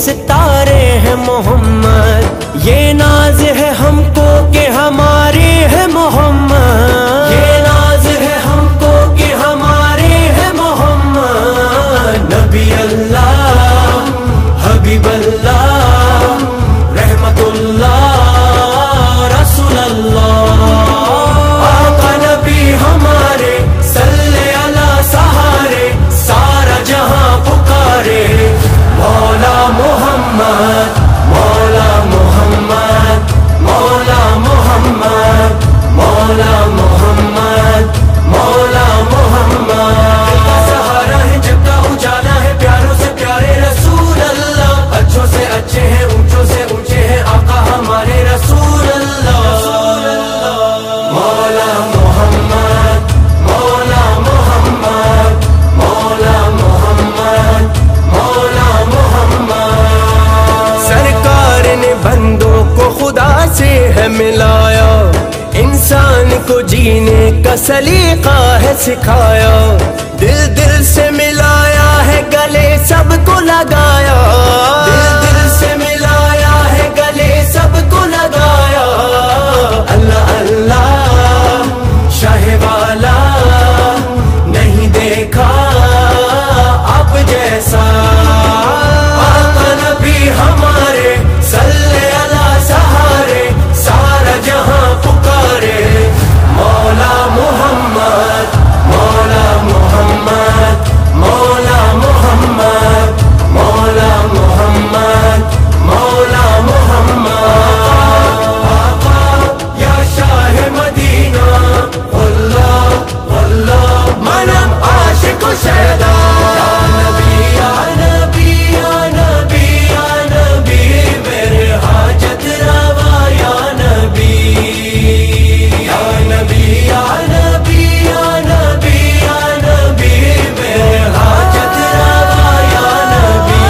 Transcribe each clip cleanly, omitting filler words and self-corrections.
ستارے ہیں محمد، یہ ناز ہے ہم کو کہ ہمارے ہیں محمد، یہ ناز ہے ہم کو کہ ہمارے ہیں محمد، نبی اللہ حبیب اللہ رحمت اللہ رسول اللہ، آقا نبی ہمارے صلی اللہ سہارے، سارا جہاں پکارے، مولا محمد مولا محمد مولا محمد مولا محمد مولا محمد، دل کا سہارا ہے جب کا اجالا ہے، پیاروں سے پیارے رسول اللہ، اچھوں سے اچھے ہیں اونچوں سے اونچے ہیں آقا ہمارے رسول اللہ، مولا محمد مولا محمد مولا محمد مولا محمد، سرکار نے بندوں کو خدا سے ہے ملایا، انسان کو جینے کا سلیقہ ہے سکھایا، دل دل سے ملایا ہے گلے سب کو لگایا، دل دل سے ملایا ہے گلے سب کو لگایا، اللہ اللہ شاہ والا نہیں دیکھا اب جیسا، آقا نبی ہمارے صلی اللہ سہارے، سارا جہاں پکارے، مولا محمد مولا محمد مولا محمد مولا محمد مولا محمد، آقا یا شاہ مدینہ اللہ اللہ منم عاشق و شیدا، یا نبی یا نبی یا نبی یا نبی میرے حاجت روا، یا نبی یا نبی یا نبی یا نبی یا نبی میرے حاجت روا، یا نبی،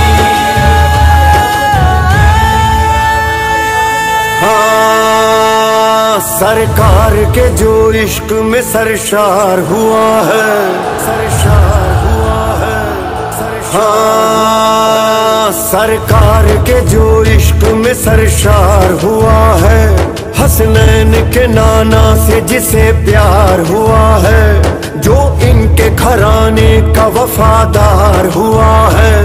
ہاں سرکار کے جو عشق میں سرشار ہوا ہے، سرشار ہوا ہے، ہاں سرکار کے جو عشق میں سرشار ہوا ہے، حسنین کے نانا سے جسے پیار ہوا ہے، جو ان کے گھرانے کا وفادار ہوا ہے،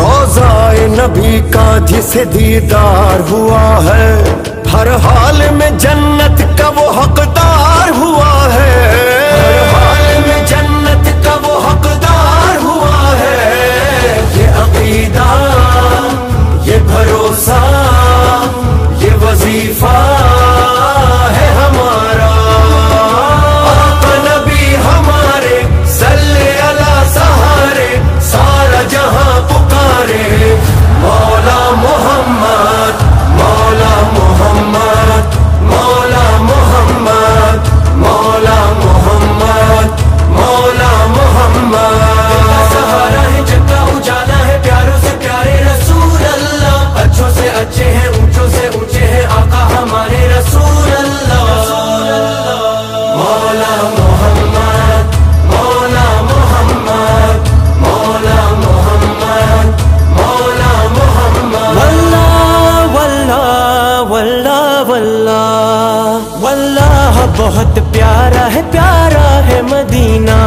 روضہ نبی کا جسے دیدار ہوا ہے، ہر حال میں جنت کا وہ حقدار ہوا ہے، ہر حال میں جنت کا وہ حقدار ہوا ہے، یہ عقیدہ یہ بھروسہ یہ وظیفہ ہے ہمارا، آقا نبی ہمارے صلی اللہ سہارے، سارا جہاں پکارے، مولا محمد مولا محمد مولا محمد مولا محمد مولا محمد، دل کا سہارا ہے جگ کا اجالا ہے، پیاروں سے پیارے رسول اللہ، اچھوں سے اچھے ہیں اونچوں سے اونچے ہیں آقا ہمارے رسول اللہ، مولا محمد مولا محمد مولا محمد مولا محمد، واللہ واللہ واللہ واللہ واللہ بہت پیارا ہے مدینہ،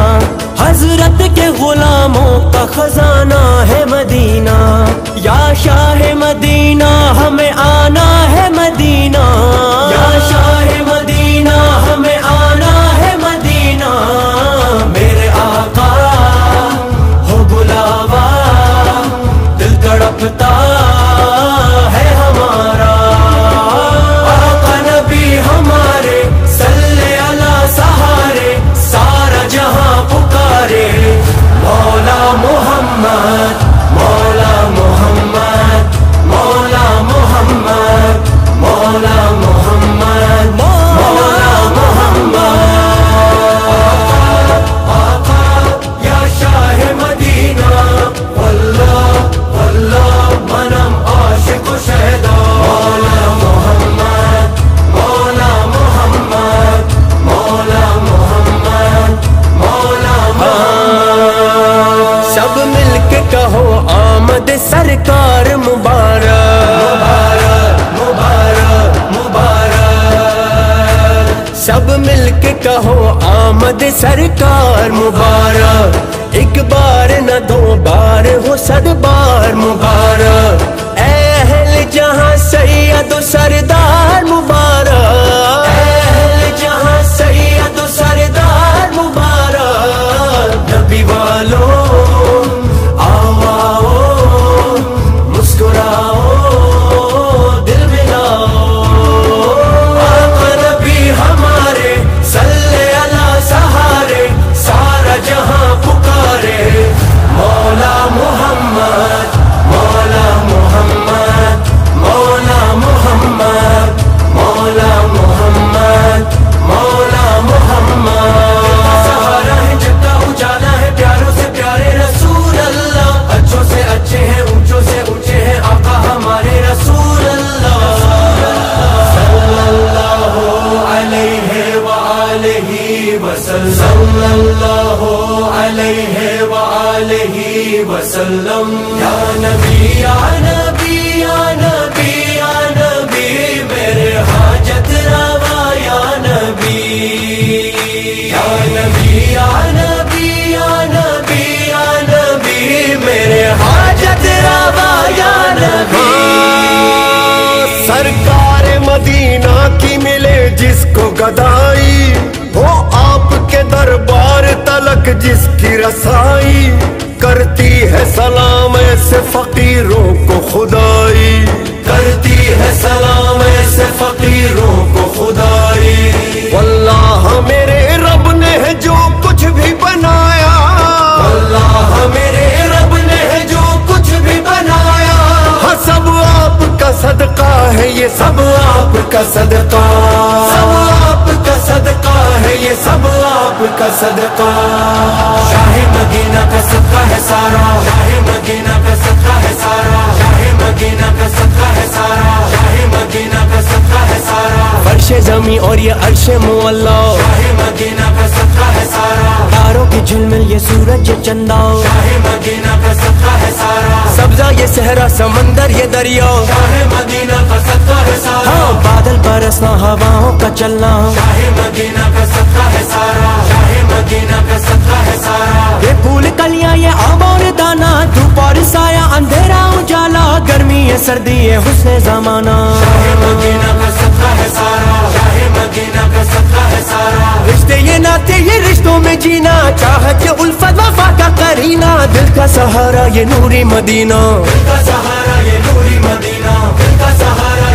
حضرت کے غلاموں کا خزانہ ہے مدینہ، یا شاہ مدینہ ہمیں آنا ہے مدینہ، یا شاہ مدینہ ہمیں آنا ہے مدینہ، میرے آقا ہو بلاوا دل تڑپتا ہے ہمارا، آقا نبی ہمارے صلی اللہ سہارے، سارا جہاں پکارے، مولا محمد مولا محمد مولا محمد مولا محمد مولا محمد، آقا یا شاہ مدینہ اللہ اللہ منم عاشق و شہدا، مولا محمد مولا محمد مولا محمد مولا محمد، سب مل کے کہو آمد سرکار مبارک، آمد سرکار مبارک، ایک بار نہ دو بار ہو 100 بار مبارک، اے اہل جہاں سید و سردار مبارک، اے اہل جہاں سید و سردار مبارک، نبی والو آؤ آؤ مسکراؤ دل ملاؤ، آقا نبی ہمارے صلی اللہ سہارے، سارا جہاں پکارے، مولا محمد مولا محمد مولا محمد مولا محمد مولا محمد، سہارا ہے جگ کا اجالا ہے، پیاروں سے پیارے رسول اللہ، اچھوں سے اچھے ہیں اونچوں سے اونچے ہیں آقا ہمارے رسول اللہ، صلی اللہ علیہ وآلہ وسلم، صلی اللہ علیہ وآلہ وسلم، یا نبی یا نبی یا نبی یا نبی میرے حاجت روا یا نبی، یا نبی یا نبی یا نبی یا نبی میرے حاجت روا یا نبی، سرکار مدینہ کی ملے جس کو گدائی، ہو آپ کے دربار تلک جس کی رسائی، کرتی ہے سلام ایسے فقیروں کو خدائی، کرتی ہے سلام ایسے فقیروں کو خدائی، واللہ میرے رب نے ہے جو کچھ بھی بنایا، واللہ میرے رب نے ہے جو کچھ بھی بنایا، ہاں سب آپ کا صدقہ ہے یہ سب آپ کا صدقہ، سب آپ کا صدقہ ہے یہ سب آپ کا صدقہ، شاہ مدینہ کا صدقہ ہے سارا، شاہ مدینہ کا صدقہ ہے سارا، شاہ مدینہ کا صدقہ ہے سارا، شاہ مدینہ کا صدقہ ہے سارا، فرش زمین اور یہ عرش معلا، شاہ مدینہ کا صدقہ ہے سارا، تاروں کی جھلمل یہ سورج یہ چندا، شاہ مدینہ کا صدقہ ہے سارا، سبزہ یہ صحرا سمندر یہ دریا، شاہ مدینہ کا صدقہ ہے سارا، ہاں بادل برسنا ہواؤں کا چلنا، شاہ مدینہ کا صدقہ ہے سارا، شاہ مدینہ کا صدقہ ہے سارا، یہ پھول کلیاں یہ آم اور دانا، دھوپ اور سایہ اندھیرا اجالا، گرمی یہ سردی یہ حسن زمانہ، شاہ مدینہ کا صدقہ ہے سارا، شاہ مدینہ کا صدقہ ہے سارا، رشتے یہ ناتے یہ رشتوں میں جینا، چاہت یہ الفت وفا کا قرینہ، دل کا سہارا یہ نوری مدینہ، دل کا سہارا یہ نوری مدینہ، دل کا سہارا